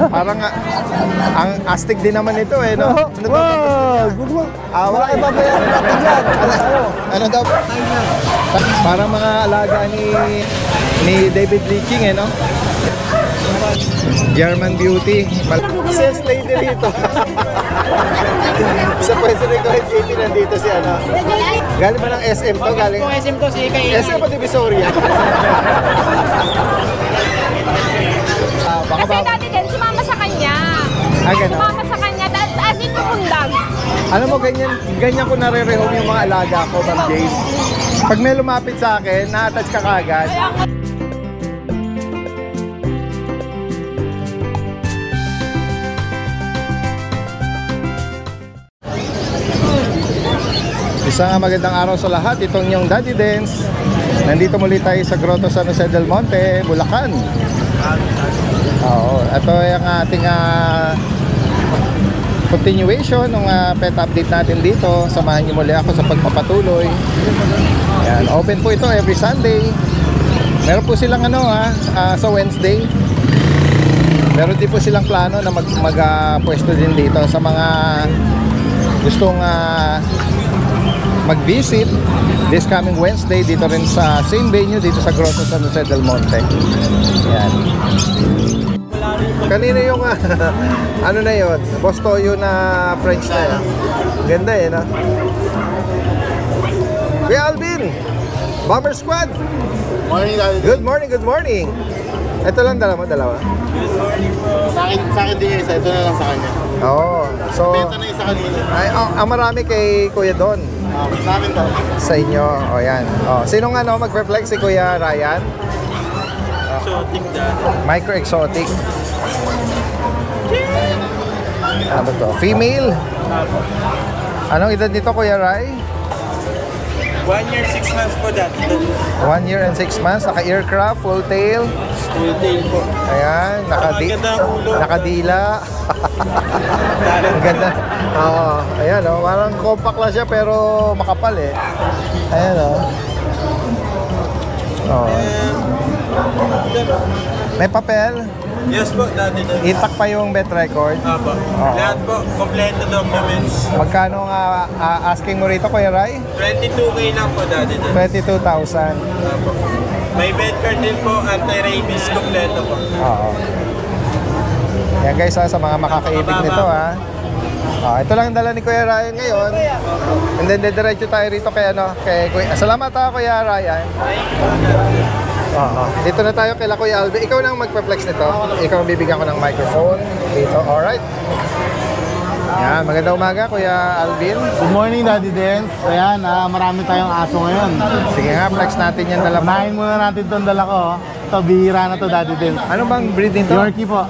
Parang ang astig din naman ito eh, no? Ano wow! Good one! Wala kayo babayaran natin dyan. Ano daw? Parang mga alaga ni David Lee King eh, no? German Beauty. Sales lady rito. Sa pwesto ni Kuya JP nandito si ano. Galing ba ng SM to? Galing SM to si Kay. SM o Divisoria? Kasi dati din, sumama sa kanya. Sumama sa kanya, as in pumundag. Alam mo, ganyan ko nare-rehome yung mga alaga ko, Ma'am Jade. Pag may lumapit sa akin, na-attach ka kagad. Isang magandang araw sa lahat. Itong yung Daddy Dance. Nandito muli tayo sa Grotto San Jose del Monte, Bulacan. Oo, ito yung ating continuation ng pet update natin dito. Samahan niyo muli ako sa pagpapatuloy. Ayan, open po ito every Sunday. Meron po silang sa Wednesday. Meron din po silang plano na mag-pwesto din dito sa mga gustong mag-visit this coming Wednesday dito rin sa same venue dito sa Grotto San Jose del Monte. Ayan. Kanina yung ano na yun, Boss Toyo na French na yan. Ganda eh, no? Kuya Alvin, Bomber Squad. Morning, Daddy. Good morning, good morning. Ito lang dalawa. Good morning po. Sa akin din yung isa, ito na lang sa kanya. Oo. So, ito na isa kanina. Ay, ang marami kay Kuya Don. Sa akin to. Sa inyo. O yan. O, sinong mag-reflex? Si Kuya Ryan? Exotic dad. Micro exotic. Ano to? Female? Anong edad nito, Kuya Ray? 1 year, 6 months po dad. 1 year and 6 months. Naka-aircraft, full tail. Full tail po. Ayan. Maganda ang ulo. Nakadila. Ang ganda. Oo. Ayan o. Parang compact lang siya pero makapal eh. Ayan o. Oo. May papel. Yes po, daddy. Intact pa yung bet record. Apo. Lahat po, kompleto documents. Magkano nga asking mo rito, Kuya Ray? 22K lang po, daddy. 22,000. Apo. May bed card din po, anti-rabies, kompleto po. Oo. Yan guys sa mga makakaibig nito ito lang ang dala ni Kuya Ryan ngayon. And then diretso tayo rito kay Kuya. Salamat Kuya Ryan. Dito na tayo kay Kuya Alvin. Ikaw nang magpa-flex nito. Ikaw ang bibigyan ko ng microphone dito. Alright. Yan, magandang umaga Kuya Alvin. Good morning, Daddy Dance. Ayan, marami tayong aso ngayon. Sige nga, flex natin yan dala mo. Unahin muna natin itong dala ko. Ito, bihira na to, Daddy Dance. Ano bang breed nito? Yorkie po.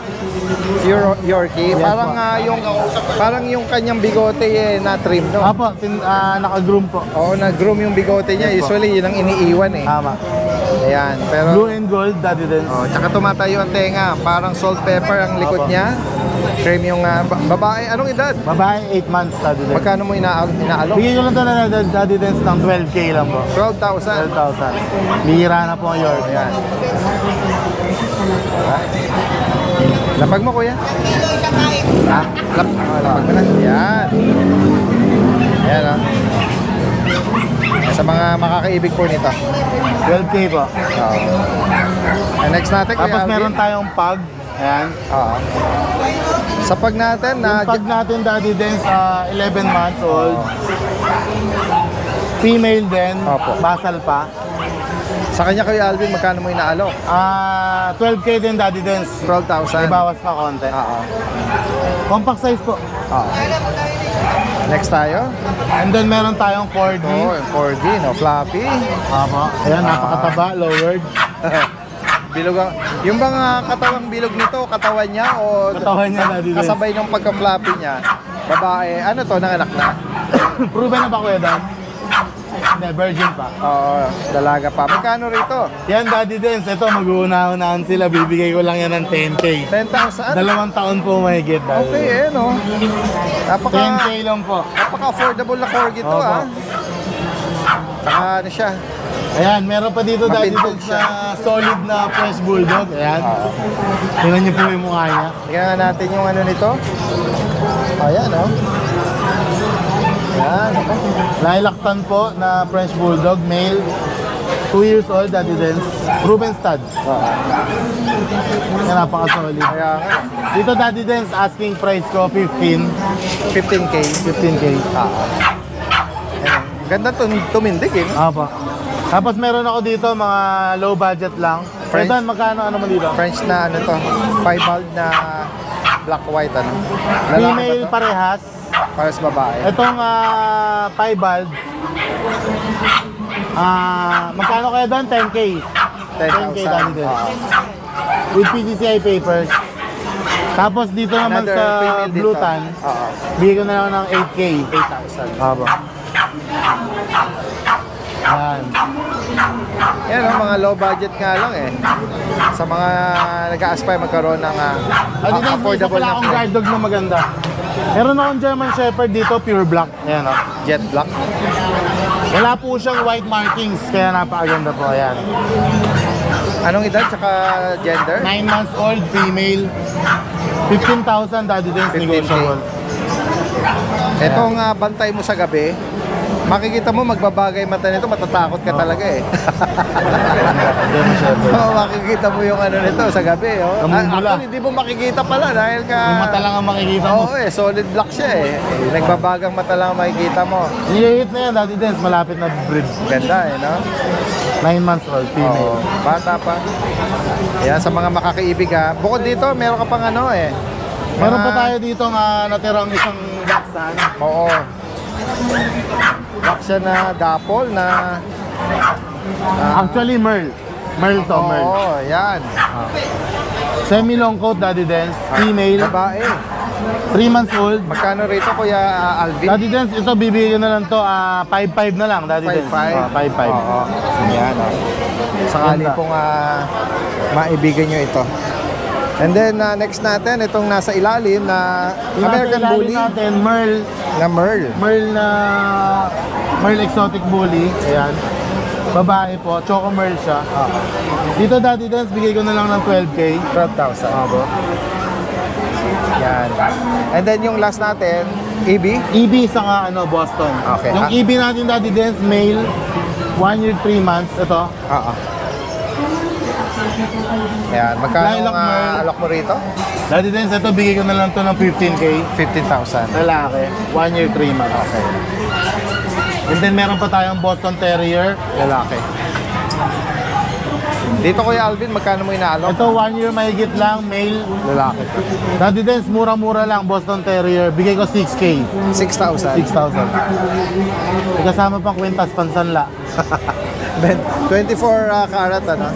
Yorkie. Yes, parang yung kanyang bigote na trim, no? Apo, naka-groom po. Oo, nag-groom yung bigote niya. Yes, usually, yun ang iniiwan eh. Tama. Ayan, pero... Blue and gold, Daddy Dance. Tsaka tumatayo ang tenga. Parang salt pepper ang likod niya. Trim yung babae. Anong edad? Babae, 8 months, Daddy Dance. Magkano mo inaalok? Bigyan ko lang ito na Daddy Dance ng 12K lang po. 12,000? 12,000. Bihira na po ang Yorkie. Ayan. Lapag mo, Kuya. Lapag mo na. Ayan. Ayan, sa mga makakaibig po nito. 12K po. Next natin, Kuya Tapos Alvin. meron tayong pug. Ayan. Sa pag natin, Yung pug natin, Daddy Dance, 11 months old. Female din. Opo. Basal pa. sa kanya, Kuya Alvin, magkano mo inaalok? 12K din, Daddy Dance. 12,000. May bawas pa konti. Compact size po. Next tayo. And then meron tayong 4D. Oh, 4D, no? Flappy. Ayan, napakataba, lowered. Bilog ang... Yung bang katawang bilog nito, katawan niya o... Katawan niya, Daddy Dance. Kasabay ng pagka-flappy niya. Babae, ano to, nanganak na? Proven na ba, Kuya Dan? Hindi, virgin pa. Oo, dalaga pa. Magkano rito? Yan, Daddy Dance. Ito, mag-uuna-unahan sila. Bibigay ko lang yan ng 10K. 10,000? 2 taon po mahigit, Daddy. Okay, no? 10K lang po. Napaka-affordable na corgi to, Opo. Saka ano siya, Ayan, meron pa dito dati Mapinted siya. sa solid na French Bulldog. Ayan. Tingnan niyo po yung mukha niya. Tingnan nga natin yung ano nito. Ayan, oh. Ayan. Lilac tan po na French Bulldog, male. 2 years old, Daddy Dens. Proven stud. Yan, napaka-solid. Kaya nga. Dito, Daddy Dens, asking price ko, 15K. 15K. Ayan. Ganda tumindig eh. Apa. Tapos meron ako dito, mga low budget lang. French? Edan, magkano ano mo dito? French na ano to. 5-bald na black white ano. Lalaki ba Female to? parehas. Pares babae. Itong 5-bald. Magkano kaya doon? 10K. 10K 10,000. Daddy Dens. With PCCI papers. Tapos dito naman Another sa female Blue dito. Tan, Oo. bigay ko na lang ng 8K. 8,000. Aba. Yan. Yan ang mga low budget nga lang eh. Sa mga nag-a-aspire magkaroon ng Dito isa affordable pala na akong guard dog na maganda. Meron akong German Shepherd dito, pure black. Ayan o. jet black. Wala po siyang white markings, kaya napakaganda po. Ayan. Anong edad tsaka gender? 9 months old, female. 15,000 Daddy Dens 15K. negotiable. Itong bantay mo sa gabi, makikita mo magbabagay mata nito, matatakot ka talaga eh. German Shepherd. Oo, makikita mo yung ano nito sa gabi. Oh. Namumula. Actually, hindi mo makikita pala dahil ka... Yung mata lang ang makikita mo. Oo eh, solid black siya eh. Nagbabagang mata lang ang makikita mo. Nilihit na yan, Daddy Dens, malapit na breed. Ganda eh, no? 9 months old, female. Oo, bata pa. Yan, sa mga makakaibig ha. Bukod dito, meron ka pang ano eh. Meron pa tayo dito nga natirang isang Dachshund. Oo. Black siya na dapol na... Actually, Merl. Merl to, Merl. Oo, yan. Semi-long coat, Daddy Dens. Female. Babae. 3 months old. Magkano rito, Kuya Alvin? Daddy Dens, ito bibigyan na lang to. 5.5 na lang, Daddy Dens. 5.5? 5.5. Oo. Yan, oh. Sakali Ganda. pong maibigan nyo ito. And then, next natin, itong nasa ilalim na American Nasa ilalim Bully natin, Merl. na Merl. Merl Exotic Bully. Ayan. Babae po. Choco Merl siya. Dito, Daddy Dens, bigay ko na lang ng 12K. 12,000. Abo. Yan. And then yung last natin, EB. EB sa nga, Boston. Okay. Yung EB natin, Daddy Dens, male. 1 year, 3 months. Ito. Oo. Yan. Magkano Lilac ang Merl. alok mo rito? Daddy Dens, ito, bigay ko na lang to ng 15K. 15,000. Lalaki. 1 year, 3 months. Okay. And then meron pa tayong Boston Terrier. Lalaki. Dito, Kuya Alvin, magkano mo inaalok? Ito 1 year mahigit lang, male. Lalaki. Daddy Dens, mura-mura lang, Boston Terrier. Bigay ko 6K. 6,000. 6,000. May kasama pang kwintas, pansanla. Then, 24 karat, ano?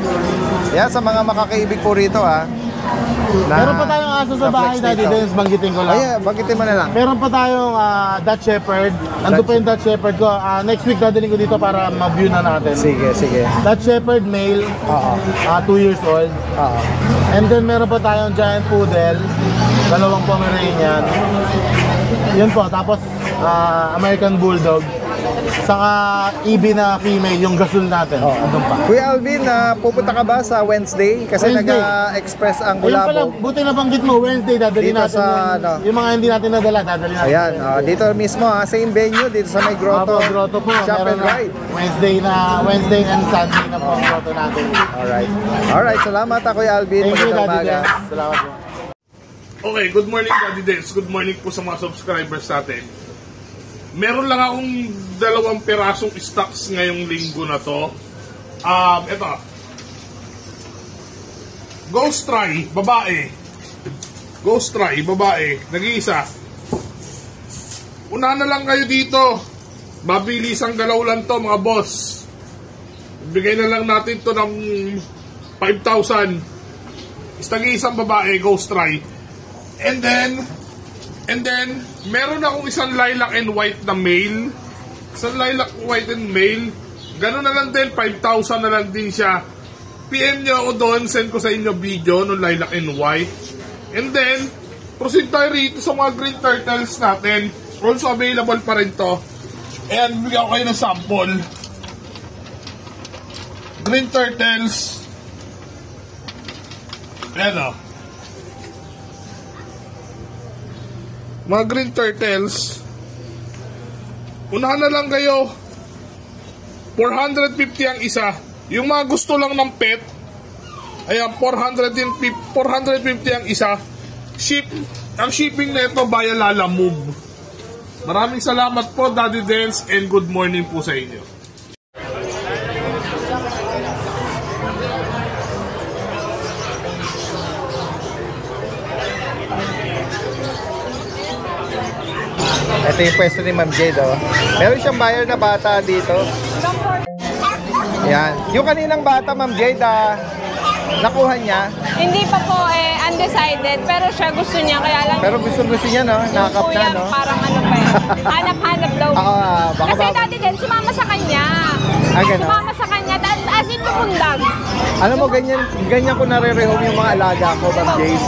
Yan, sa mga makakaibig po rito, ha. Meron pa tayong aso sa bahay, Daddy Dens, banggitin ko lang. Ay, banggitin mo na lang. Meron pa tayong Dutch Shepherd. Ando pa yung Dutch Shepherd ko. Next week dadalhin ko dito para ma-view na natin. Sige, sige. Dutch Shepherd male, Oo. 2 years old. Oo. And then meron pa tayong Giant Poodle, 2 Pomeranian. Yun po, tapos American Bulldog. Saka EB na female, yung gasol natin. Andun pa. Kuya Alvin, pupunta ka ba sa Wednesday? Kasi Wednesday. nag-express ang Ayun pala, Gulabog. buti na banggit mo, Wednesday dadalhin Dito natin sa, yung mga hindi natin nadala, dadalhin natin. Ayan, dito mismo, same venue, dito sa may grotto. Grotto po. Shop Meron and na ride. Wednesday and Sunday na po ang grotto natin. Alright, salamat Kuya Alvin. Thank you, Magandang Daddy umaga. Dens. Salamat po. Okay, good morning Daddy Dens. Good morning po sa mga subscribers natin. Meron lang akong 2 pirasong stocks ngayong linggo na to. Ito. Ghost Try, babae. Ghost Try, babae. Nag-iisa. Una na lang kayo dito. Mabilis ang galaw lang to mga boss. Bigay na lang natin to ng 5,000. Nag-iisang babae, Ghost Try. And then, meron akong isang lilac and white na male. Isang lilac, white and male. Ganun na lang din, 5,000 na lang din siya. PM nyo ako doon, send ko sa inyo video ng lilac and white. And then, proceed tayo rito sa mga green turtles natin. Also available pa rin to. Ayan, bigyan ko kayo ng sample. Green Turtles. Ayan o. Mga Green Turtles. Unahan na lang kayo. 450 ang isa. Yung mga gusto lang ng pet, ayan, 450 ang isa. Ang shipping na ito via Lala Move. Maraming salamat po, Daddy Dance, and good morning po sa inyo. Ito yung pwesto ni Ma'am Jade, oh. Meron siyang buyer na bata dito. Yan. Yung kaninang bata, Ma'am Jade, nakuha niya. Hindi pa po undecided, pero siya gusto niya, kaya lang... Pero gusto niya, no? Nakakap na, no? Parang ano pa hanap-hanap daw. Baka Kasi dati din, sumama sa kanya. Gano'n? Sumama sa kanya, as in tumundag. Alam mo, ganyan ko nare-rehome yung mga alaga ko, Ma'am Jade.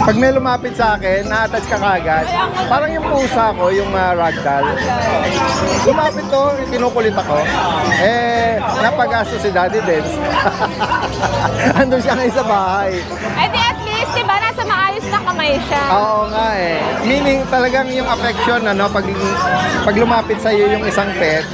Pag may lumapit sa akin, na-attach ka kagad. Parang yung pusa ko, yung ragdoll. Lumapit to, kinukulit ako. Napagastos si Daddy Dance. Andun siya ngayon sa bahay. Di at least, diba, nasa maayos na kamay siya. Oo nga Meaning talagang yung affection, ano, pag lumapit sa iyo yung isang pet,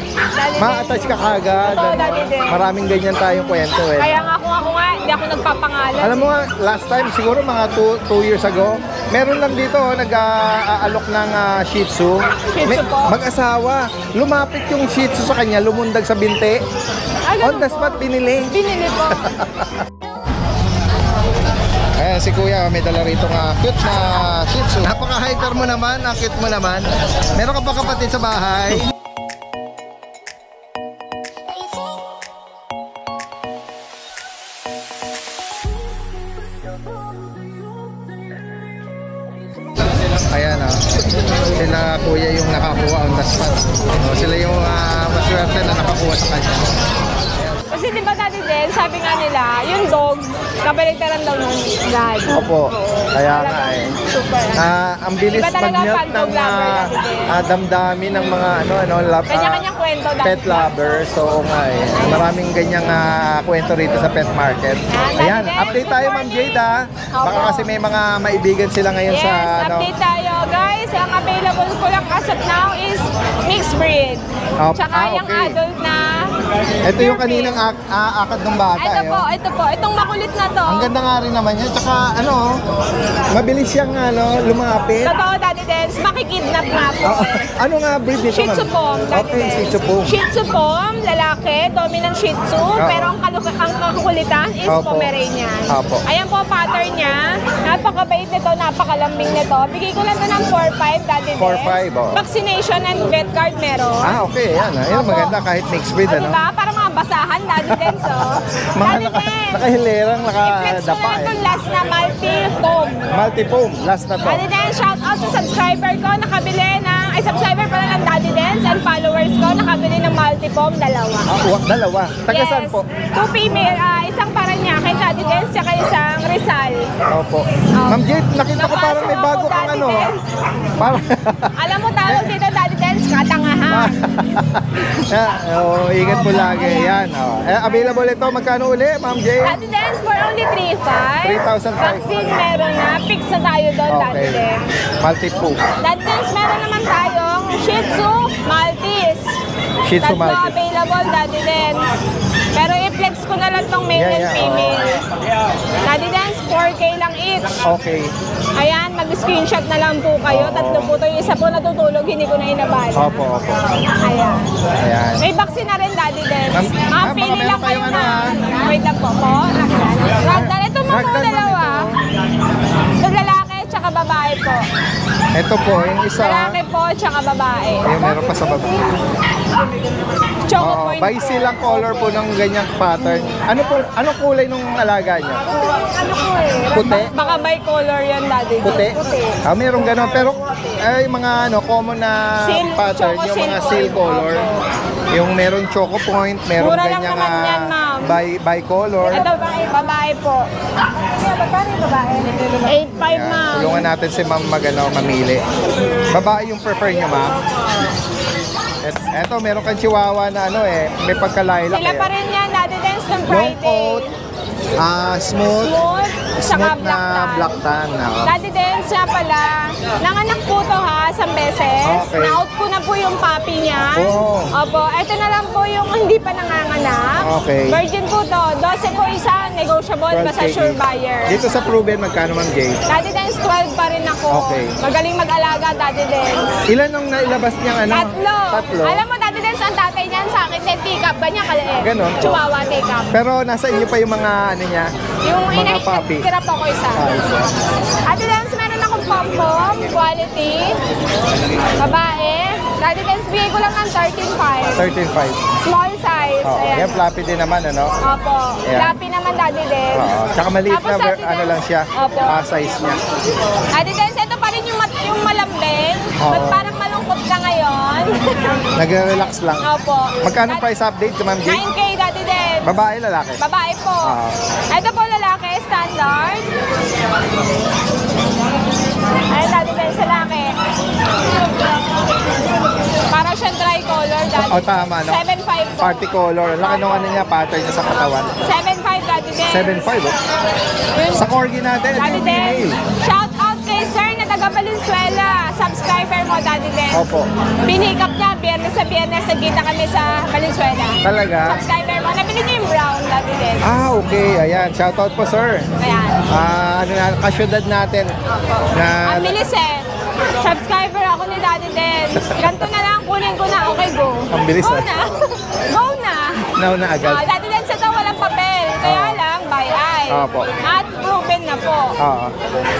ma-attach ka kagad. Totoo, Daddy Dance. Maraming ganyan tayong kwento Kaya nga ako nga, hindi ako nagpapangalan. Alam mo nga, last time, siguro mga 2 years ago, meron lang dito nag-aalok ng Shih Tzu. Shih Tzu po? Mag-asawa. Lumapit yung Shih Tzu sa kanya, lumundag sa binti. On the spot, binili. Binili po. Ayan, si Kuya, may dala rito cute na Shih Tzu. Napaka-hyper mo naman, cute mo naman. Meron ka pa kapatid sa bahay? Ayan sila Kuya yung nakakuha on the spot. Sila yung maswerte na nakakuha sa kanya. Kasi di ba dati din, sabi nga nila, yung dog, kabaligtaran daw ng God. Opo, kaya nga Super. ang bilis Iba talaga mag-mute fan ng dog lover dati din. damdamin ng mga Kanya-kanyang kwento dati. pet lovers. So nga maraming ganyang kwento rito sa pet market. Ayan, update tayo Ma'am Jade Baka kasi may mga maibigan sila ngayon Yes, sa update tayo guys. Ang available ko lang as of now is mixed breed. Tsaka yung okay. adult na. Ito yung kaninang akad ng bata. Ito po. Itong makulit na to. Ang ganda nga rin naman yan. Tsaka mabilis siyang lumapit. Totoo, Daddy Dance. Makikidnap nga po. Ano nga breed nito? Shih Tzu Pom, Daddy Okay, Dance. Shih Tzu Pom. Shih Tzu Pom, lalaki, dominant Shih Tzu. Pero ang kakulitan is Pomeranian. Ayan po pattern niya. Napakabait nito, napakalambing nito. Bigay ko lang ito ng 4-5, Daddy Dance. 4-5, Vaccination and vet card meron. Okay, yan. Yan maganda kahit mixed breed, Diba? Para mga basahan, Daddy Dance, Daddy Dance. Nakahilerang, I-flex ko nakadapa na itong last na multi-foam. Multi-foam, last na to. Daddy Dance, shout out sa subscriber ko, nakabili ng, subscriber pala ng Daddy Dance, and followers ko, nakabili ng multi-foam, dalawa. Dalawa. Taga-saan po? 2 female, isang Paranaque, Daddy Dance, saka isang Rizal. Opo. Ma'am Jade, nakita ko parang may bago kang Parang... Alam mo, tawag dito, Daddy Dance, katangahan. Ingat po lagi. Yan. Available ito. Magkano uli, Ma'am Jade? Daddy Dance for only 3,500. 3,500. Vaccine meron na, fix na tayo doon, Daddy Dance. Multi-foam. Daddy Dance, meron naman tayong Shih Tzu Maltese. Shih Tzu Tatlo Maltese. available, Daddy Dance. Pero i-flex ko na lang tong male and female. Daddy Dance, 4K lang each. Okay. Ayan, mag-screenshot na lang po kayo. Tatlo po to. Yung isa po natutulog, hindi ko na inabala. Opo. Ayan. Ayan. May vaccine na rin, Daddy Dance. Ma'am, Pili baka lang meron kayo kayong na. Wait lang po. Ragdoll. Ito mga Ragdoll, dalawa. Ito lalaki, tsaka babae po. Ito po, yung isa. Lalaki po, tsaka babae. Ayun, meron pa sa baba. Choco point By po. silang color po ng ganyang pattern. Anong kulay nung alaga niyo? Ano po Puti? Baka bicolor yan, Daddy. Puti? Puti. Meron ganon. Pero mga common na Seal, pattern, choco yung mga seal seal color. color. Yung meron choco point, meron Mura lang ganyang naman yan, ma'am. bicolor. Ito, babae po. Magkano yung babae? 8,500, ma'am. Tulungan natin si ma'am mamili. Babae yung prefer niyo, ma'am? Eto, meron kang chihuahua na may pagka-lilac. Sila pa rin yan, Daddy Dance. Custom Long Friday. coat, smooth, Smooth, saka smooth na black tan. Daddy Dance nga pala, nanganak po to ha, isang beses. Okay. Na-out ko na po yung puppy niya. Oh. Opo, ito na lang po yung hindi pa nanganganak. Okay. Virgin po to, 12 po isa, negotiable, 12K basta sure buyer. Dito sa Proven, magkano Ma'am Jay? Daddy Dance 12 pa rin ako. Okay. Magaling mag-alaga, Daddy Dance. Ilan nung nailabas niyang ano? Tatlo. Alam mo, Daddy Dance, ang tatay niyan sa akin, take-up, ganyan kaliit. Ganon po. Chihuahua take-up. Pero nasa inyo pa yung mga ano niya? Yung mga puppy. tira po ko isa. Isa. Daddy Dance, meron akong pom-pom, quality, babae. Daddy Dance, bigay ko lang ng 13.5. 13.5. Small size. Oo. Ayan. Yan, floppy din naman, ano? Opo. Ayan. Lapi naman, Daddy Dance. Oo. Tsaka maliit Tapos, na, Daddy ano Dance, lang siya, Opo. size niya. Daddy Dance, ito pa rin yung malambing. Oo. Ba't parang malungkot ka ngayon? Nagre-relax lang. Opo. Magkano price update, Ma'am Jay? 9K, Daddy Dance. Babae, lalaki? Babae po. Oo. Ito po lalaki, standard. Ayan, Daddy Dance, lalaki. Para siyang tricolor, Daddy. Oh, tama, no? 7.5 po. Party color. Laki nung ano niya, pattern niya sa katawan. 7.5, Daddy Dance. 7.5, oh. Yun. Sa corgi natin, ito Daddy yung Dance. female. Shout out kay Sir na taga Valenzuela. Subscriber mo, Daddy Dance. Opo. Pinikap niya, biyernes sa biyernes, nagkita kami sa Valenzuela. Talaga? Subscriber mo. Nabili niya yung brown, Daddy Dance. Okay. Ayan. Shoutout po, sir. Ayan. Ano na, kasyudad natin. Na, Ang bilis eh. Subscriber ako ni Daddy Dance. Ganto na lang, kunin ko na. Okay, go. Ang bilis, Go ah. na. Go na. nauna agad. Daddy Dance ito walang papel. Kaya lang, by eye. Opo. At proven na po. Oo.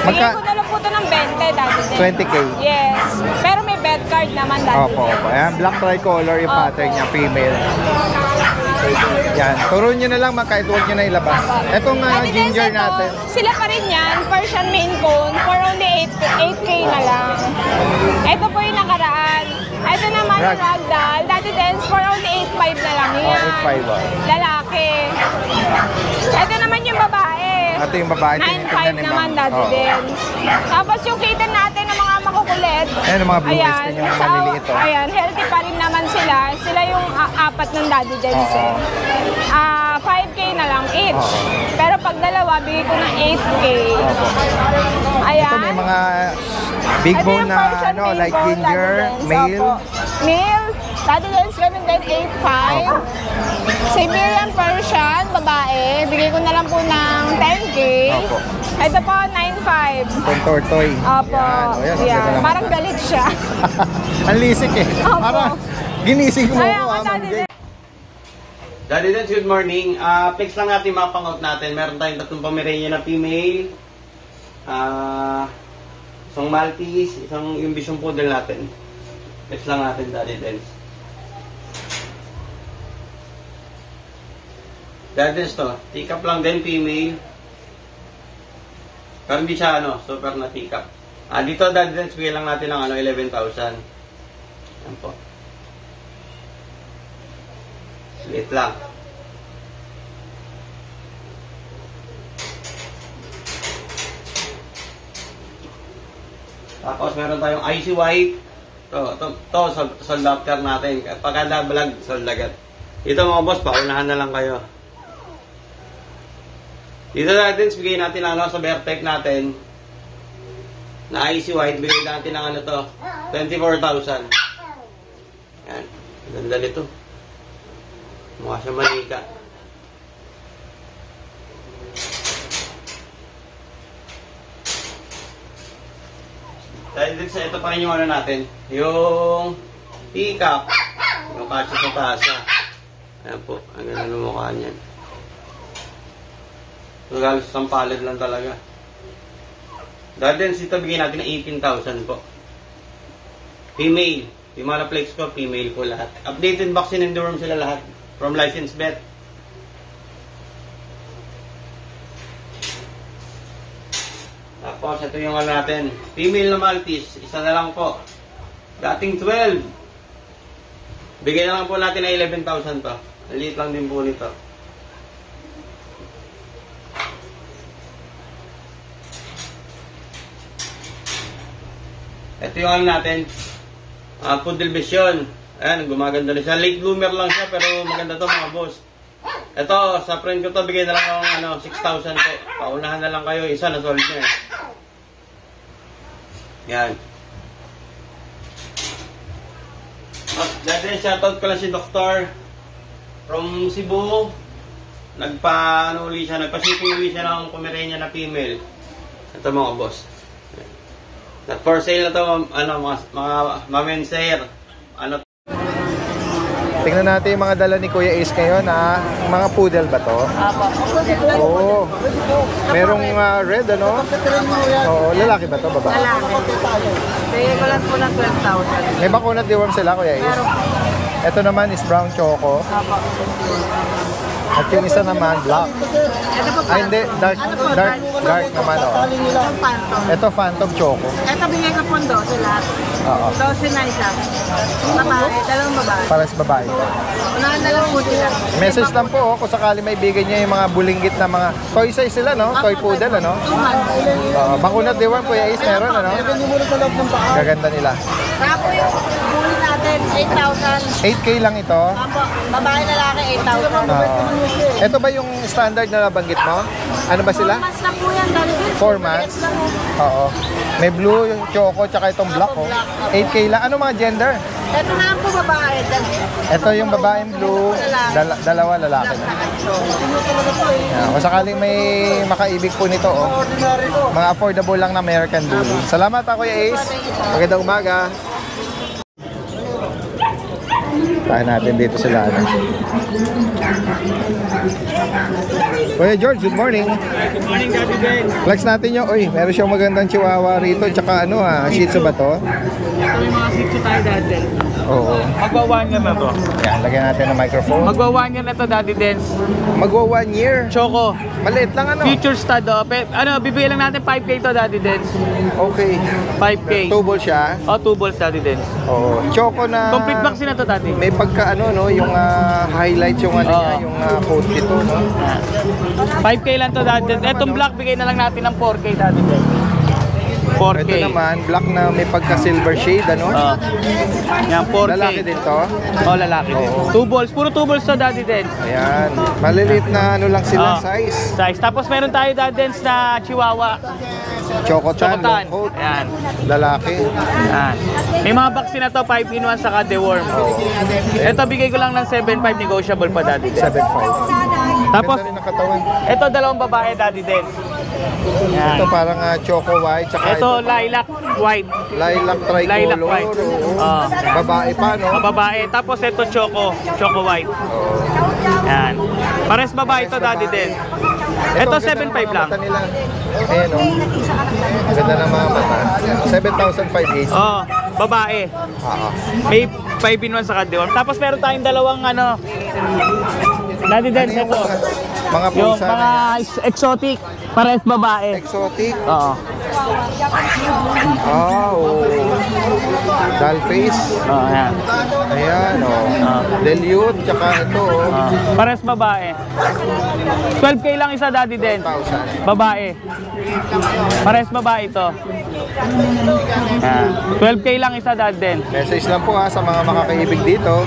Bigyan ko na lang po ito ng 20, Daddy Dance. 20K. Yes. Pero may bed card naman, Daddy Opo, opo. Ayan, black tricolor yung Opo. pattern niya, female. Yan. Turo nyo na lang, kahit huwag nyo na ilabas. Etong Daddy Dance, ginger ito, natin. sila pa rin yan, Persian Maine Coon, for only 8K na lang. Ito po yung nakaraan. Ito naman yung ragdoll, Daddy Dance, for only 8.5 na lang yan. 8.5, oh. Lalaki. Ito naman yung babae. Ito yung babae, 9.5 tinitignan ni naman, Ma'am. Daddy Oo. Dance. Tapos yung kitten natin ng mga makukulit. Ayan, yung mga blue eyes din, yung sa- maliliit, oh. Ayan, healthy pa rin naman sila. Sila yung apat ng Daddy Dance. Oo. 5K na lang each. Oo. Pero pag dalawa, bigay ko ng 8K. Ayan. Ito may mga big Ito bone yung na Persian ano, Maine like Coon, ginger, Daddy Dance. male. Opo. Male. Daddy Dance, ganun din, 8.5. Siberian Persian, babae. Bigay ko na lang po ng 10K. Opo. Ito po, 9.5. Itong tortoy. Opo. Yan, o yan, ang Yan. ganda naman. Parang galit siya. Ang lisik eh. Opo. Parang ginising mo Ayan, ko, Daddy Ma'am Jay. Daddy Dance, good morning. Fix lang natin yung mga pangot natin. Meron tayong tatlong Pomeranian na female. Isang Maltese, isang yung Bichon Poodle natin. Fix lang natin, Daddy Dance. Daddy Dance to. Teacup lang din, female. Pero hindi siya super na teacup. Dito, Daddy Dance, bigyan lang natin ng 11,000. Yan po. Liit lang. Tapos meron tayong icy white. To sold after natin. Pagkanda vlog, sold agad. Ito mga boss, paunahan na lang kayo. Dito natin, bigay natin lang sa bear type natin. Na icy white, bigay natin ng 24,000. Yan. Ganda nito. Mukha siya manika. Dahil din sa ito pa rin yung natin. Yung teacup. Yung kasya sa tasa. Ayan po. Ang ganda ng mukha niyan. So, galos sa palad lang talaga. Dahil din ito bigyan natin ng 18,000 po. Female. Yung mga flex ko, female po lahat. Updated vaccine and dorm sila lahat. From licensed vet. Tapos, ito yung natin. Female na Maltese. Isa na lang po. Dating 12. Bigyan na lang po natin na 11,000 to. Maliit lang din po nito. Ito yung natin. Poodle Vision. Ayan, gumaganda na siya. Late bloomer lang siya, pero maganda to mga boss. Ito, sa friend ko to, bigay na lang ng 6,000 po. Paunahan na lang kayo, isa na solid nyo eh. Yan. At dati shoutout ko lang si Doktor from Cebu. Nagpa-uli siya ng Pomeranian na female. Ito mga boss. Not for sale na to, mga mamenser. Tingnan natin yung mga dala ni Kuya Ace ngayon, ha? Mga poodle ba to? Oo. Merong red, ano? Oo, lalaki ba to? Babae? Kaya ko lang po ng 12,000. May bakunat deworm sila, Kuya Ace? Ito naman is brown choco. At yung isa naman, black. Ito po Ay, hindi. Dark naman, oh. Itong Phantom. Ito, phantom choco. Ito bigay ko po 12 lahat. Oo. 12 na isa. Babae, dalawang babae. Para sa babae. Unahan na lang po sila. Message lang po, kung sakali may bigay niya yung mga bulinggit na mga toy size sila, no? Toy poodle, ano? 2 months. Bakunat deworm, Kuya Ace, meron, ano? Gaganda nila. Tapos yung bully natin, 8,000. 8K lang ito. Apo, babae lalaki, 8,000. Ito ba yung standard na nabanggit mo? Ano ba 4 sila? months na po yan, dali. 4 months? Oo. May blue, yung choco, tsaka itong black, oh. 8K lang. Ano mga gender? Ito na po babae. Ito yung babaeng blue, dalawa lalaki na. Yan. Kung sakaling may makaibig po nito, oh. Mga affordable lang na American Bully. Salamat ako, Kuya Ace. Magandang umaga. Tahan natin dito sila. Ano. Kuya George, good morning. Good morning, Daddy Ben. Flex natin yung, uy, meron siyang magandang chihuahua rito. Tsaka ano Shih Tzu ba to? Ito yung mga sitio tayo, Daddy. Oo. Magwa 1 year na to. Yan, lagyan natin ng microphone. Magwa 1 year na to, Daddy Dance. Magwa 1 year. Choco. Maliit lang ano? Future stud, oh. Bibigyan lang natin 5K to, Daddy Dance. Okay. 5K. Tubol siya. Oh, 2 balls, Daddy Dance. Oo. Choco na... Complete vaccine na to, Daddy. May pagka ano, no? Yung highlight yung ano niya, yung coat nito, no? 5K lang to, Daddy Dance. Etong black, bigay na lang natin ng 4K, Daddy Dance. 4K. Ito naman, black na may pagka silver shade, ano? Yan, 4K. Lalaki din to? Oh, lalaki din. 2 balls. Puro 2 balls to, Daddy Dance. Ayan. Maliliit na ano lang sila, Oh. size. Tapos meron tayo, Daddy Dance, na Chihuahua. Chocotan, long Chocotan. coat. Ayan. Lalaki. Yan. May mga vaccine na to, 5 in 1 saka deworm. Ito, bigay ko lang ng 7.5 negotiable pa, Daddy Dance. 7.5. Tapos, Ganda rin ang katawan. ito dalawang babae, Daddy Dance. Yan. Ito parang choco white, tsaka Ito, lilac white. lilac tricolor. Lilac white. Oo. Babae pa, no? Babae. Tapos ito, choco white. Oo. Yan. Pares babae ito, Daddy Dance. Ito, ang ganda ng 7.5 mga lang. mata nila. Ayan, oh. Ganda ng mga mata. 7,500 each. Oh, babae. May 5 in 1 saka deworm. Tapos meron tayong dalawang Daddy Dance, ito. Mga Yung pusa mga na exotic. Pares babae. exotic. Oo. Oh. Doll face. Oh, yan. Ayan, oh. Delute, tsaka ito, oh. Pares babae. 12K lang isa, Daddy Den. 1,000. Babae. Pares babae ito. Yan. 12K lang isa, Daddy Den. Message lang po sa mga makakaibig dito.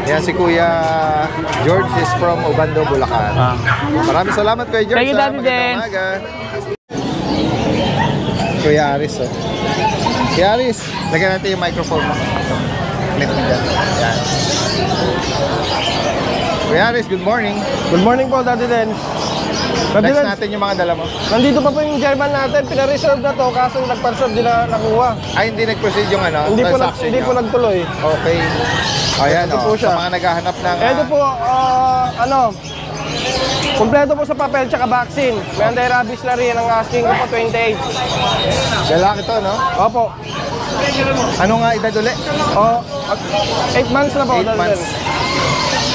Yan si Kuya George is from Obando, Bulacan. Maraming salamat Kuya George. Thank you, Daddy Magandang Den. umaga. Kuya Aris, oh. Kuya Aris, lagyan natin yung microphone mo. Clip mo dyan. Yan. Kuya Aris, good morning. Good morning po, Daddy Den. Daddy Next Den, natin yung mga dala mo. nandito pa po yung German natin. Pina-reserve na to, kaso nagpa-reserve din na nakuha. Ay, hindi nag-proceed yung transaction Hindi nyo. po nagtuloy. Okay. Ayan, Ito po oh. siya. Sa mga naghahanap ng... Ito po, kompleto po sa papel tsaka vaccine. May anti-rabies na rin. Ang asking ko po 28. Lalaki to, no? Opo. Ano nga edad ulit? 8 months na po, 8 Daddy Den. months.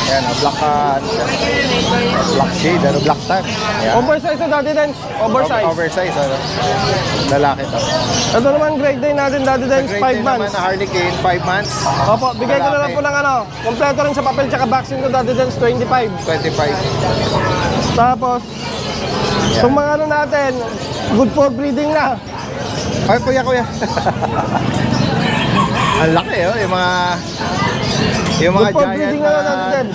Ayan, black, black shade, black tan. Ayan. Oversize na, Daddy Den. Oversize. Oversize, ano? Lalaki to. Ito naman, grade day natin, Daddy Den. Sa 5 grade 10 naman months. na Harlequin, 5 months. Opo, bigay ko na lang po ng kompleto rin sa papel tsaka vaccine ko, Daddy Den, 25. 25. Tapos, itong mga natin, good for breeding na. Ay, kuya. Ang laki, oh. Yung mga Good for giant breeding na Daddy Den.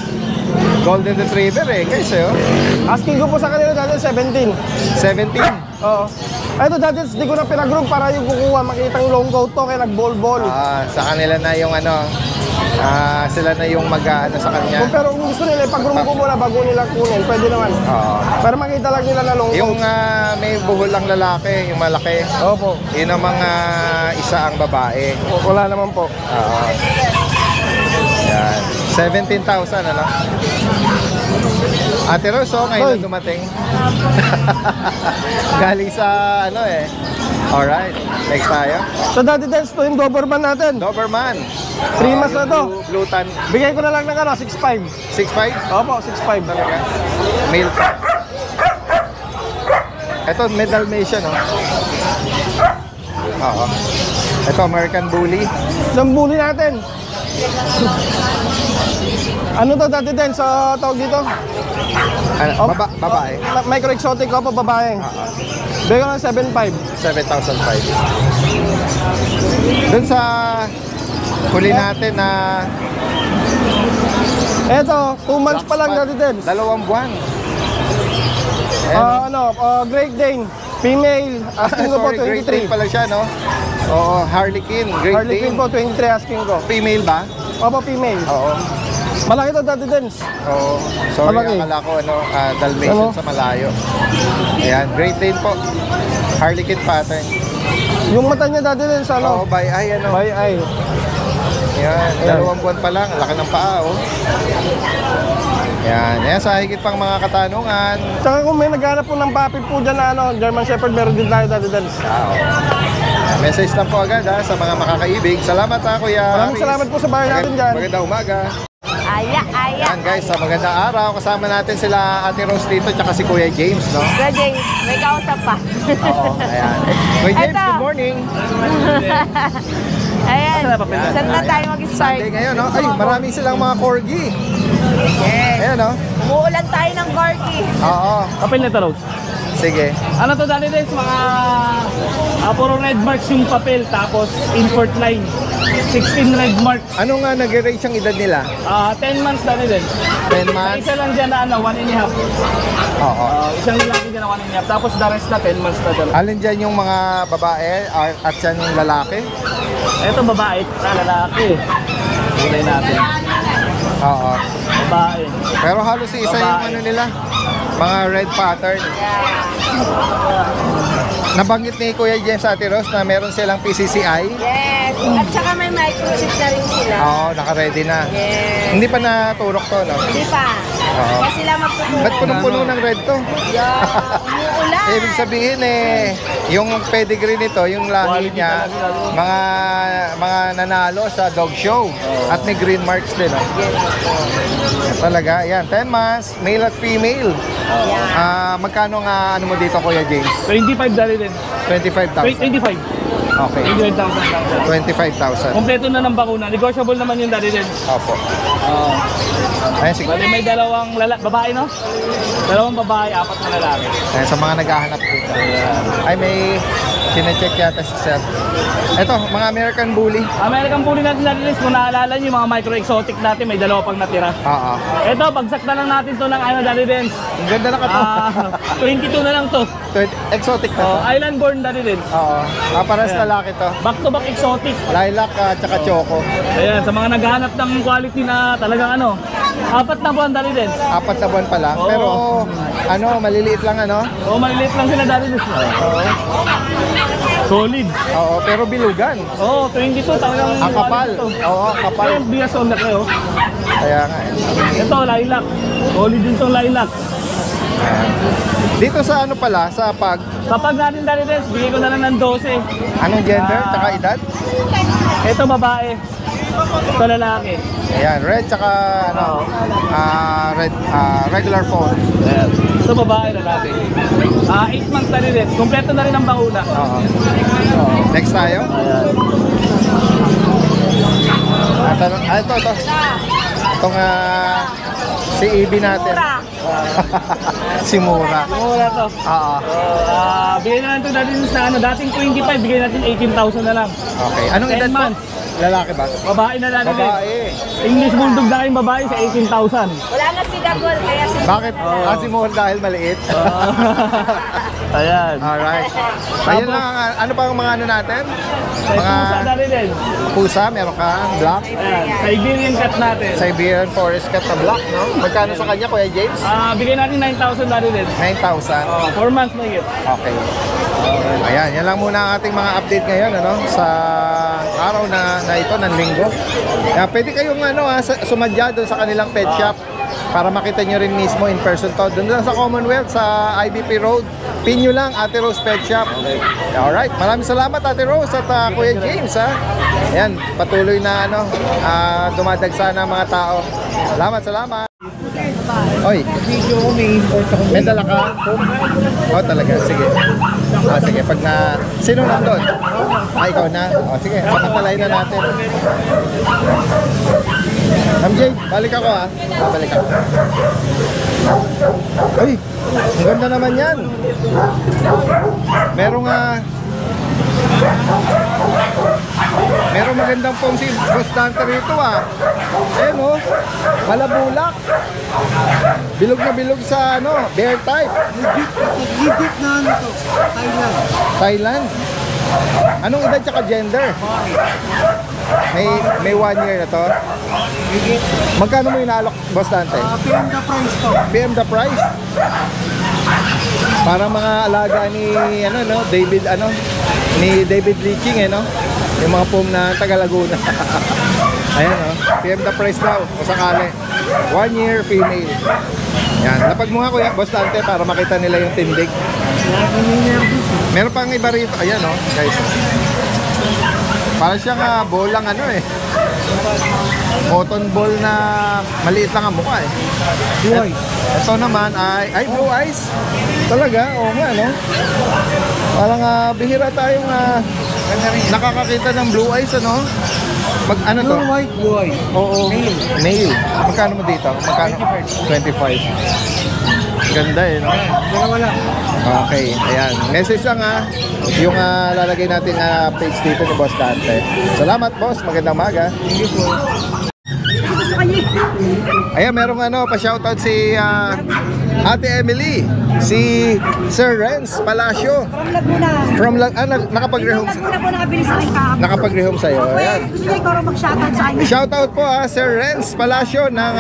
Golden Retriever eh, guys eh. Oh. Asking ko po sa kanila dati 17. 17. Oo. Ito dati, di ko na pinag-group para yung kukuha. Makitang long coat to, kaya nag-ball-ball. Sa kanila na yung ano, sila na yung mag-ano sa kanya. Pero kung gusto nila, pag-group ko muna bago nila kunin, pwede naman. Oo. Para makita lang nila na long coat. Yung may buhol ang lalaki, yung malaki. Opo. Yun ang mga isa ang babae. Wala naman po. Oo. Yan. 17,000 ano? Ate Rose, ngayon na dumating. Galing sa ano eh. Alright, next tayo. So dati dance to yung Doberman natin. Doberman. 3 months na to. Blue tan. Bigay ko na lang ng 6.5. 6'5"? Opo, 6.5. Talaga. Male pa. Ito, Dalmatian, oh. Oo. Ito, American Bully. Yung bully natin. Ano to dati din sa tawag dito? Babae. Micro-exotic ko po, babae. Bigay ko ng 7.5. 7,500. Dun sa huli natin na Eto, 2 months pa lang dati din. 2 buwan. Great Dane. Female. Asking ko po Great 23. Dane pala siya, no? Oo, Harlequin. Great Harlequin Dane. po, 23 asking ko. Female ba? Opo, female. Oo. Malaki to dati din. Oo. Sorry, Malaki. akala ko Dalmatian sa malayo. Ayan, Great Dane po. Harlequin pattern. Yung mata niya dati din sa Oo, by eye, ano? By eye. Ayan, 2 buwan pa lang. Laki ng paa, oh. Ayan, sa higit pang mga katanungan. Tsaka kung may naghanap po ng puppy po dyan na German Shepherd, meron din tayo dati din. Message lang po agad sa mga makakaibig. Salamat Kuya Maraming Haris. salamat po sa bahay natin dyan. Magandang umaga. Aya. Ayan guys, sa magandang araw. Kasama natin sila Ate Rose dito tsaka si Kuya James, no? Kuya James, may kausap pa. Oo, ayan. Kuya James, Eto. good morning. Ayan, saan na tayo mag-start? Sunday ngayon, no? Ay, maraming silang mga corgi. Yes. Ayan, no? Umuulan tayo ng corgi. Oo, Kapil na ito, Rose. sige. Ano to dati din, mga puro red marks yung papel, tapos import line. 16 red marks. Ano nga nag-rate ang edad nila? 10 months dati din. 10 May months? isa lang dyan na 1.5. Oo. Isang lalaki dyan na 1.5. Tapos the rest na 10 months na dyan. Alin dyan yung mga babae at yan yung lalaki? Ito babae, lalaki. Kulay natin. Oo. Babae. Pero halos isa yung ano nila, mga red pattern. Nabanggit ni Kuya James Ate Rose na meron silang PCCI. Yes. At saka may microchip na rin sila. Oo, naka-ready na. Yes. Hindi pa naturok to, no? Hindi pa. Oo. Kaya sila magtuturo. Ba't punong-puno ng red to? Umuulan. Ibig sabihin yung pedigree nito, yung lahi niya, mga nanalo sa dog show. At may green marks din, no? Talaga, yan. 10 months, male at female. Magkano nga ano mo dito, Kuya James? 25 dali din. 25,000. 25. Okay. 25,000 lang. 25,000. Kompleto na ng bakuna. Negotiable naman yung dali din. Opo. Ayan, sige. Bali may dalawang babae, no? Dalawang babae, 4 na lalaki. Ayan, sa mga naghahanap dito. Ay, may sinecheck yata si Sir. Ito, mga American Bully. American Bully natin dali din. Kung naalala nyo, yung mga micro-exotic natin, may dalawa pang natira. Oo. Ito, bagsak na lang natin to ng dali din. Ang ganda na kato. 22 na lang to. Exotic na to. Island born dali din. Oo. Paras lalaki to. Back to back exotic. Lilac at saka choco. Ayan, sa mga naghahanap ng quality na talagang 4 na buwan dali din. 4 na buwan pa lang. Oo. Pero, maliliit lang, Oo, maliliit lang sila dali din. Oo. Solid. Oo, pero bilugan. Oo, 22 talagang Ang kapal. quality to. Oo, kapal. Ayun, bias on na kayo. Kaya nga Ito, lilac. Solid din tong lilac. Dito sa pala, sa pag, Kapag natin dali din, bigay ko na lang ng 12. anong gender, tsaka edad? Ito, babae. Ito, lalaki. Ayan, red tsaka regular phone. Ayan. Ito, babae, lalaki. 8 months dali din. Kompleto na rin ang bakuna. Oo. Next tayo. Ito. Itong si Ibi natin. Si Mura. Mura to. Oo. Bigay na lang ito natin sa dating 25, bigay natin 18,000 na lang. Okay. Anong 10 edad po? months. Lalaki ba? Babae na lang din. Babae. English Bulldog na kayong babae sa 18,000. Wala na si Dagol, kaya si Bakit? Asimol dahil maliit. Ayan. Alright. Ayun lang, ano pa ang mga ano natin? Sa pusa na rin din. Pusa, meron ka, black. Ayan. Siberian cat natin. Siberian Forest Cat na black, no? Magkano sa kanya, Kuya James? Bigay natin 9,000 na rin din. 9,000. 4 months na yun. Okay. Ayan, yan lang muna ang ating mga update ngayon, ano? Sa araw na ito, ng linggo. Kaya pwede kayong sumadya doon sa kanilang pet shop para makita nyo rin mismo in person to. Doon lang sa Commonwealth, sa IBP Road. Pin nyo lang, Ate Rose Pet Shop. Alright, maraming salamat Ate Rose at Kuya James, ha. Ayan, patuloy na dumadagsa ng mga tao. Salamat. Oy, may dala ka? Oh, talaga, sige. Sige, pag sino nandun? Ikaw na? Sige, pagkatalayin na natin. MJ, balik ako, ha? Balik ako. Ay, ang ganda naman yan. Merong magandang pong si Boss Dante rito, ha. Ayan, oh. Malabulak. Bilog na bilog sa bear type. Legit na to, Thailand. Thailand. Anong edad tsaka gender? May 1 year na to. Magkano mo inaalok, Boss Dante? PM the price to. PM the price. Para mga alaga ni David Leaching, yung mga pom na taga Laguna. Ayan, PM the price daw kung sakali. 1 year female. Yan, lapag mo nga, Kuya Boss Dante, para makita nila yung tindig. Meron pang iba rito. Ayan, guys. Para siyang bolang cotton ball na maliit lang ang mukha, Blue eyes. Ito naman ay blue eyes. Talaga, oo nga, Parang bihira tayong nakakakita ng blue eyes, Ano to? Blue white, blue eyes. Oo. Male. Magkano mo dito? Magkano? 25. Ganda, Wala. Okay, ayan. Message lang, yung lalagay natin na page dito ni Boss Dante. Salamat, boss. Magandang umaga. Thank you po. Ayan, merong pa-shoutout si Ate Emily, si Sir Renz Palacio. From Laguna. Nakapag-rehome. Laguna po nakabili sa akin kahapon. Nakapag-rehome sa'yo. Ayan. Gusto niya ikaw mag-shoutout sa akin. Shoutout po, Sir Renz Palacio ng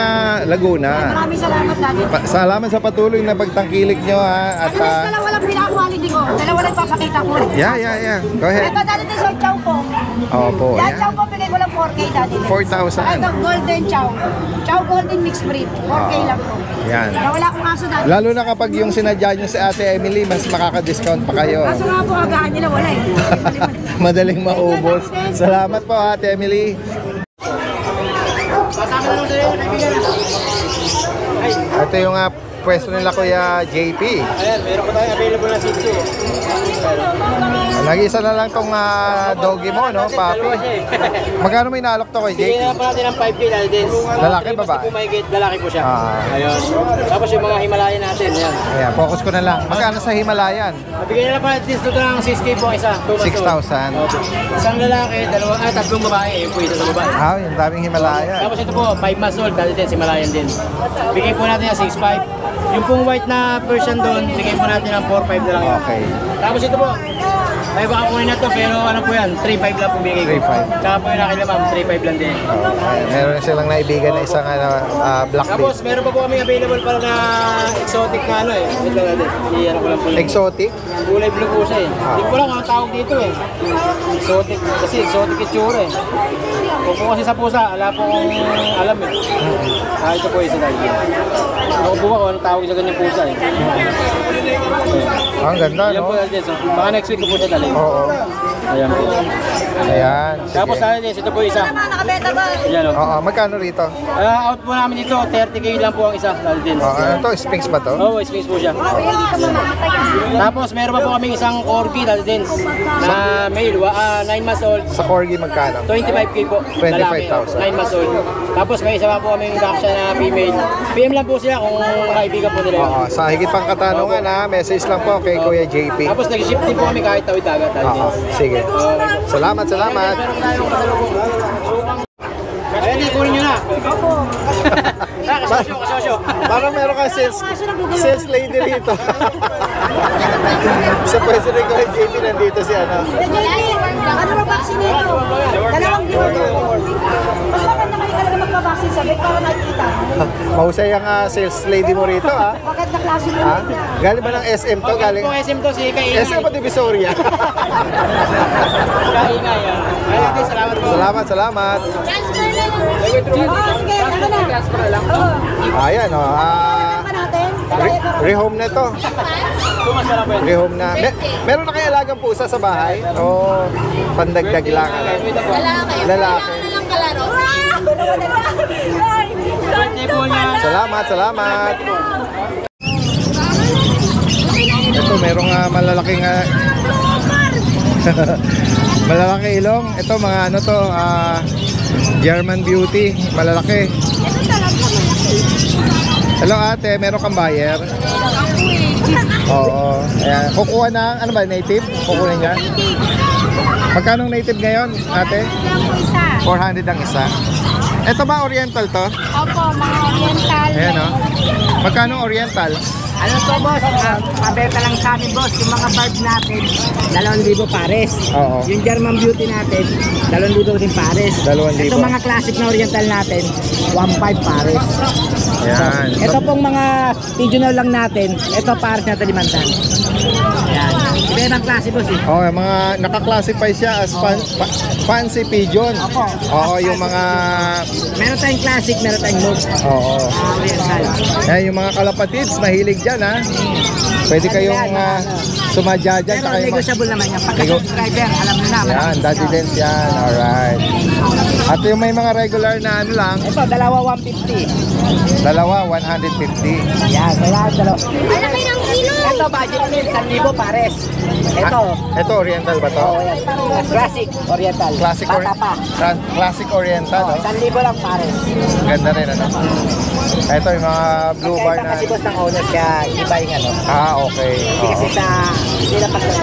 Laguna. Maraming salamat dati. Salamat sa patuloy na pagtangkilik nyo, At dalawa lang pinaka-quality ko. Dalawa lang papakita ko. Yeah. Go ahead. Ito dati din sa chow po. Opo. Yan chow po, bigay ko lang 4K dati. 4,000. Ito golden chow. Chow golden mixed breed. 4K lang po. Yan. Kaya wala akong aso dati. Lalo na kapag yung sinadya nyo si Ate Emily, mas makaka-discount pa kayo. Kaso nga po, agaan nila wala Madaling maubos. Salamat po, Ate Emily. Ito yung pwesto nila, Kuya JP. Ayan, meron ko tayong available na Shih Tzu. Nag-isa na lang tong doggy mo, papi. Magkano may inaalok to, Kuya JP? Bigyan na pa natin ng 5K dahil din. Lalaki, babae? Lalaki po siya. Ayun. Tapos yung mga Himalayan natin, yan. Ayan, focus ko na lang. Magkano sa Himalayan? Bigyan na pa natin dito ng 6K po isa. 6,000. Isang lalaki, tatlong babae. Yung po isa sa babae. Yung daming Himalayan. Tapos ito po, 5 months old, dati din, si Himalayan din. Bigyan po natin ng 6,500. Yung pong white na Persian doon, bigyan po natin ng 4,500 na lang. Okay. Tapos ito po, ay baka kunin na to, pero ano po yan, 3,500 lang po bigay ko. 3,500. Tsaka po yung akin na ma'am, 3,500 lang din. Meron silang naibigan na isang black Tapos bait. meron pa po kami available para na exotic na ito lang natin. I-ano ko lang po. Exotic? Kulay blue po siya Hindi ko lang ang tawag dito Exotic, kasi exotic itsura Kung po kasi sa pusa, wala po akong alam ito po isa lang. Ako po ako, anong tawag sa ganyang pusa Ang ganda, Yan po natin. So, baka next week ko po siya dali. Oo. Ayan po. Ayan. Tapos natin, ito po isa. Nakabeta ba? Ayan o. Oo, magkano rito? Out po namin dito, 30K lang po ang isa. Natin. Ano to? Sphinx ba to? Oo, space po siya. Tapos meron pa po kami isang corgi natin na male, 9 months old. Sa corgi magkano? 25K po. 25,000. 9 months old. Tapos may isa pa po kami yung Daksha na female. PM lang po siya kung kaibigan po nila yun. Oo, sa higit pang katanungan message lang po kay Kuya JP. Tapos nag-ship din po kami kahit tawid dagat. Oo, sige. Salamat, salamat. Ayan, ikunin nyo na. Kasosyo. Parang meron kang sales lady rito. Sa pwesto rin ko, JP, nandito si ano. Ano ba vaccine nito? Dalawang libo. Mas maganda kayo talaga magpa-vaccine sabit para nakikita. Mahusay ang sales lady mo rito, ha? Bakit na klase mo Ha? nito? Galing ba ng SM to? Galing? Kung SM to, si Kaingay. SM pa Divisoria. Kaingay. Ayan, salamat po. Salamat. Transfer na lang. Sige, ano na? Ayan, Ano natin? rehome na to. Rehome na. Meron na kayo alagang pusa sa bahay? O pandagdag lang? Lalaki. Lalaki. Ano lang kalaro? Salamat. Ito, merong malalaking malalaki ilong. Ito, mga ano to, German Beauty. Malalaki. Hello ate, meron kang buyer? Oo. Ayan. Kukuha ng, ano ba, native? Kukunin niya? Magkano native ngayon, ate? 400 ang isa. Ito ba oriental to? Opo, mga oriental. Ayan o. Magkano oriental? Ano to, boss? Mabenta lang sa amin, boss. Yung mga bird natin, 2,000 pares. Oo. Yung German Beauty natin, 2,000 din pares. 2,000. Ito mga classic na oriental natin, 1,500 pares. Ayan. Ito pong mga pigeonal lang natin, ito pares natin 500. Ayan. Iba-ibang klase, boss eh. Oh, mga naka-classify siya as fancy pigeon. Opo. Oo, yung mga Meron tayong classic, meron tayong move. oo. Oriental. Ayan, yung mga kalapatids, mahilig dyan ha. Pwede kayong sumadya dyan. Pero Saka yung negotiable naman yan. Pagka subscriber, alam nyo na. yan, malaking daddy discount. dance yan. Alright. At yung may mga regular na ano lang, Ito, dalawa 150. dalawa, 150. Yan, kaya dalawa. Malaki ng kilo. Ito, budget meal, 1,000 pares. Ito, Ito, oriental ba to? classic, oriental. Classic, Bata pa. classic oriental. Oh, Oh. 1,000 lang pares. Ganda rin ano. Ito yung mga blue bar Kaya na. kasi boss ng owner, kaya iba yung ano. Okay. Hindi kasi sa, hindi na pagkakas.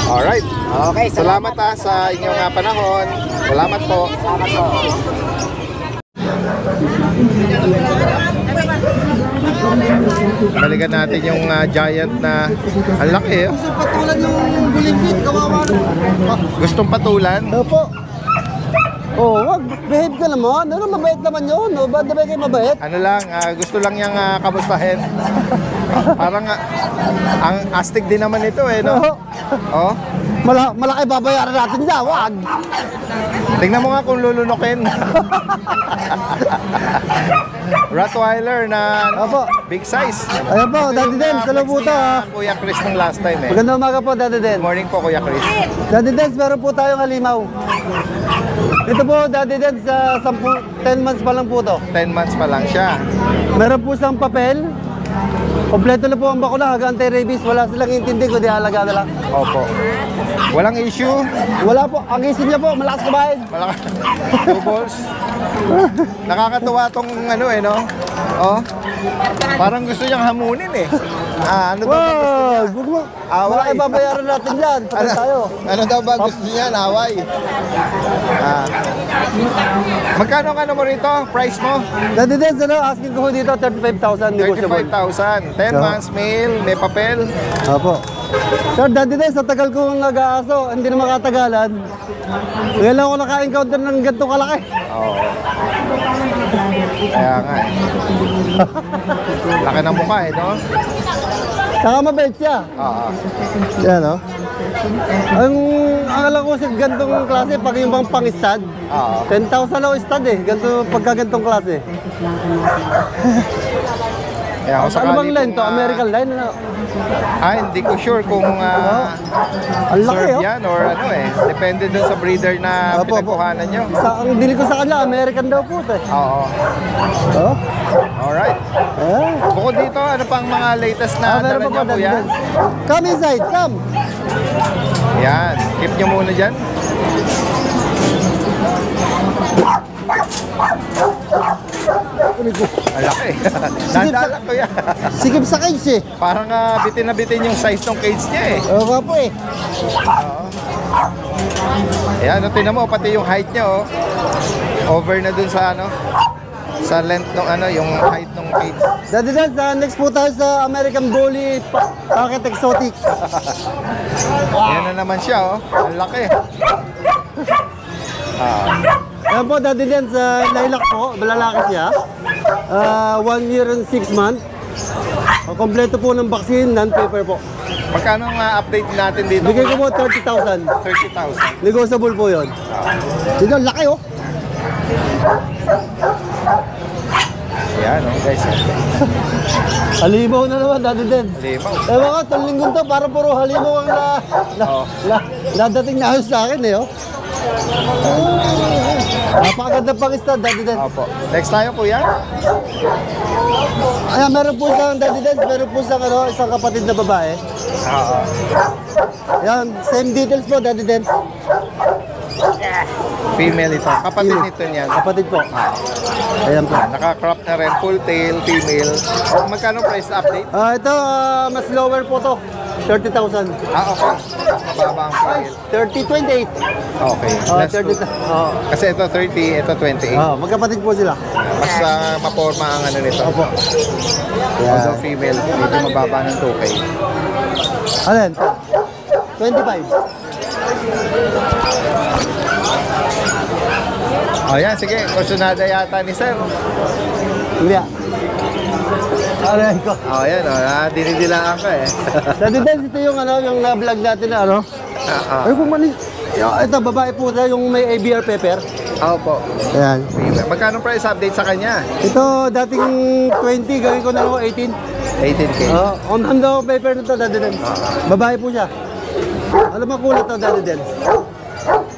Alright. Okay, Salamat sa inyong panahon. Salamat po. Salamat po. Balikan natin yung giant na ang laki. Patulan yung bulimbit, kawawa naman. Gustong patulan? Opo. Oh, wag. Behave ka naman. Ano, mabait naman yun. No? Ba't na ba kayo mabait? Ano lang, gusto lang niyang kamustahin. Parang ang astig din naman ito no? Oh. Malaki babayaran natin dyan. Wag. Tingnan mo nga kung lulunukin. Rottweiler na Opo. big size. Ayan po, Ito Daddy yung, Den, salamat po flex to, ni, ha. Kuya Chris ng last time Magandang umaga po, Daddy Den. Good morning po, Kuya Chris. Daddy Dens, meron po tayong halimaw. Ito po, Daddy Dens, 10 months pa lang po to. 10 months pa lang siya. Meron po siyang papel. Kompleto na po ang bakuna, hanggang anti-rabies. Wala silang intindi, kundi halaga na lang. Opo. Walang issue. Wala po, ang isip niya po, malakas kumain. Malakas. 2 balls. Nakakatuwa tong ano no? Oh. Parang gusto niyang hamunin ano daw ba gusto niya? Wag, wag mo. Away. Malaki babayaran natin yan. Patay tayo. Ano daw ba gusto niya? Away. Magkano ang ano mo rito? Price mo? Daddy Dens, asking ko dito, 35,000 negotiable. 35,000. 10 months, mail, may papel. Opo. Sir, Daddy Dens, sa tagal kong nag-aaso, hindi na makatagalan. Ngayon lang ako naka-encounter ng ganito kalaki. Oo. Kaya nga Laki ng mukha no? Saka mabait siya. Oo. Yan, no? Ang alam ko sa gantong klase, pag yung bang pang-stud, Oo. 10,000 lang stud Ganto, pagka gantong klase. Kaya ako Ano bang sakali line to? kung, American line? Ano? hindi ko sure kung Ang laki, serve oh. yan or ano Depende dun sa breeder na Opo, opo. pinagkuhanan nyo. Ang dili ko sa kanila, American daw po ito. Oo. Oh? Alright. Bukod dito, ano pang mga latest na dala Meron pa nyo, po, kuya? Daddy Dens. Come inside, come. Yan. Keep nyo muna dyan. Ang laki. Nandala ko yan. Sikip sa cage eh. Parang bitin na bitin yung size ng cage niya Oo nga po eh. Oo. Ayan, tingnan mo, pati yung height niya, oh. Over na dun sa ano, sa length ng ano, yung height ng cage. Daddy Dance, next po tayo sa American Bully Pocket Exotic. Yan na naman siya, oh. Ang laki. Ayan po, Daddy Dance, lilac po, malalaki siya. 1 year and 6 months. Kompleto po ng vaccine, non-paper po. Magkano ang update natin dito? Bigay ko po 30,000. 30,000. Negotiable po yun. Dito, laki oh. Ayan, oh, guys. Halimaw na naman, Daddy Den. Halimaw. Ewan ko, itong linggong to, para puro halimaw ang nadating na ayos sa akin eh, oh. Napakaganda pang stud, Daddy Den. Opo. Next tayo, kuya. Ayan, meron po isang Daddy Den, meron po isang kapatid na babae. Oo. Ayan, same details po, Daddy Den. Female ito. Kapatid nito niyan. Kapatid po. Ayan po. Naka-crop na rin. Full tail, female. Magkano price update? Ito, mas lower po to. 30,000. Okay. Mababa ang female. 30, 28. Okay. Less 30. Kasi ito 30, ito 28. Magkapatid po sila. Mas maporma ang ano nito. Opo. Although female, dito mababa ng 2K. Alin? 25. Yan, sige. Kursunada yata ni Sir. Hindi. Aray ko. Yan. Dinidilaan ka eh. Daddy Den, ito yung yung na-vlog natin na ano. Ay, kung mali. Ito, babae po tayo yung may ABR pepper. Opo. Ayan. Magkano price update sa kanya? Ito, dating 20, gawin ko na ako 18. 18K. On hand ako pepper nito, Daddy Den. Babae po siya. Alam mo kulay to, Daddy Den?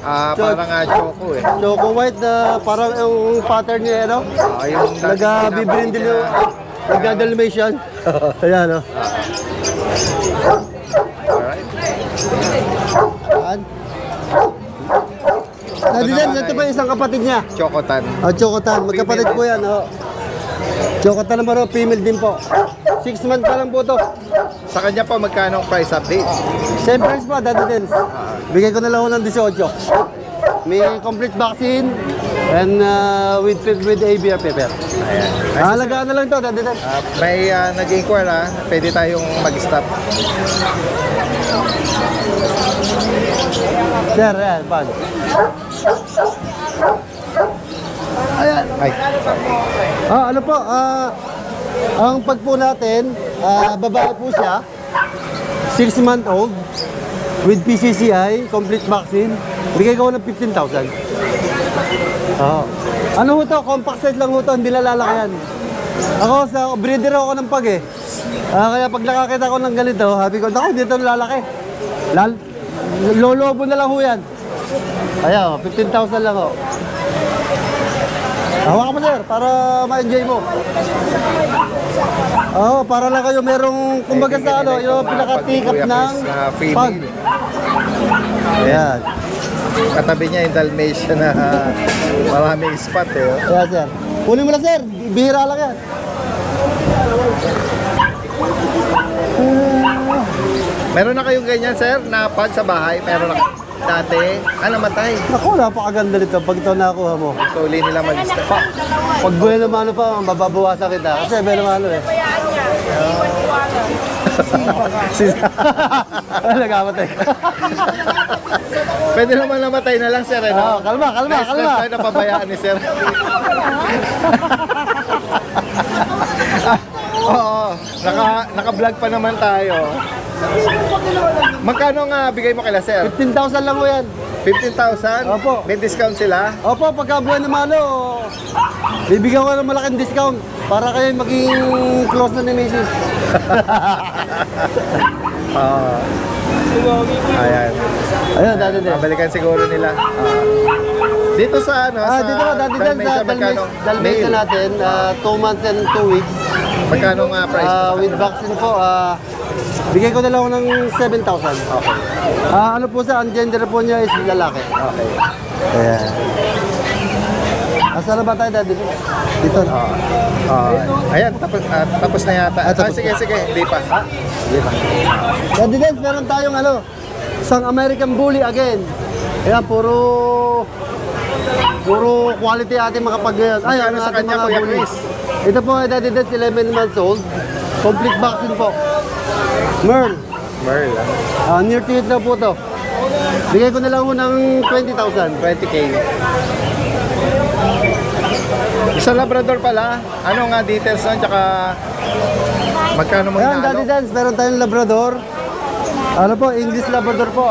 Parang choco eh. Choco white na parang yung pattern niya, ano? Yung nag-bibrindil yung nag-dalmatian. Ayan, no? Alright. Daddy Den, ito pa isang kapatid niya. Chocotan. Chocotan. Magkapatid po yan, oh. Chocotan naman, female din po. 6 months pa lang po to. Sa kanya po, magkano ang price update? Same price po, Daddy Den. Bigay ko na lang ng 18. May complete vaccine and with ABR paper. Ayan. Halagaan na lang to, Daddy Den. May nag-inquire pwede tayong mag-stop. Sir, ayan, pan. Ayan. Ay. Ano po, ang pag po natin, babae po siya, 6-month-old, with PCCI, complete vaccine, bigay ko ng 15,000. Ano ho to? Compact size lang ho to, hindi lalaki yan. Ako, breeder ako ng pag eh. Kaya pag nakakita ko ng ganito, sabi ko, naku, dito lalaki. Lolobo na lang ho yan. Ayan, 15,000 lang ho. Hawa ka mo, sir, para ma-enjoy mo. Para lang kayo merong, kumbaga sa ano, yung pinaka-tikap ng pag. Ayan. Katabi niya yung Dalmatian na maraming spot eh. Ayan, sir. Kunin mo na, sir. Bihira lang yan. Meron na kayong ganyan, sir, na pag sa bahay? Meron na dati? Namatay. Naku, napakaganda nito pag ito nakuha mo. So, uli nila mag-stop. Pag buhay naman pa, mababawasan kita. Kasi buhay naman eh. Nagamatay ka. Pwede naman namatay na lang, sir. Kalma. Nice na napabayaan ni sir. Oo, naka-vlog pa naman tayo. Magkano nga bigay mo kila sir? 15,000 lang mo yan. 15,000? Opo. May discount sila? Opo, pagka buwan naman bibigyan ko ng malaking discount para kayo maging close na ni Mrs. Ayan. Ayun, Daddy Den. Babalikan siguro nila. Dito sa ano? Dito ka, Daddy Den, sa Dalmatian natin, 2 months and 2 weeks. Magkano nga price? With vaccine po, bigay ko na lang ng 7,000. Okay. Ano po sa, ang gender po niya is lalaki. Okay. Ayan. Asa na ba tayo, Daddy? Dito. Ayan, tapos na yata. Tapos sige, hindi pa. Daddy Den, meron tayong Isang American Bully again. Ayan, puro quality ating mga pag-ngayon. Ay, Magkano sa ating kanya, mga Kuya bully. Chris? Ito po ay Daddy Dance 11 months old. Complete vaccine po. Merl. Merl, Near to it na po to. Bigay ko na lang ho ng 20,000. 20K. Isa Labrador pala. Ano nga details nun? Tsaka magkano mo Ayan, Daddy inaalo? Dance, meron tayong Labrador. Ano po, English Labrador po.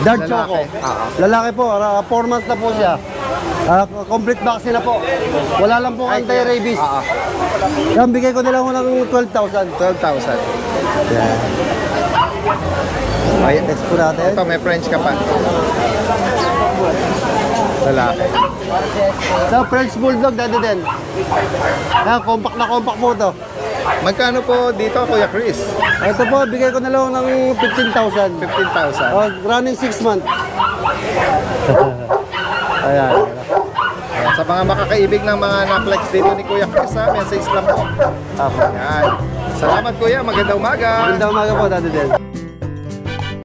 Dark Lalaki. Choco. Lalaki po, 4 months na po siya. Complete vaccine na po. Wala lang po anti-rabies. Yan, bigay ko na lang ho ng 12,000. 12,000. Yan. Ay, Next po natin. ito, may French ka pa. Lalaki. So, French Bulldog, Daddy Den. Ayan, compact na compact po to. Magkano po dito, Kuya Chris? Ito po, bigay ko na lang ng 15,000. 15,000. Running 6 months. Ayan. Sa mga makakaibig ng mga na-flex dito ni Kuya Chris, message lang po. Apo. Yan. Salamat Kuya, magandang umaga. Magandang umaga po, Daddy Den.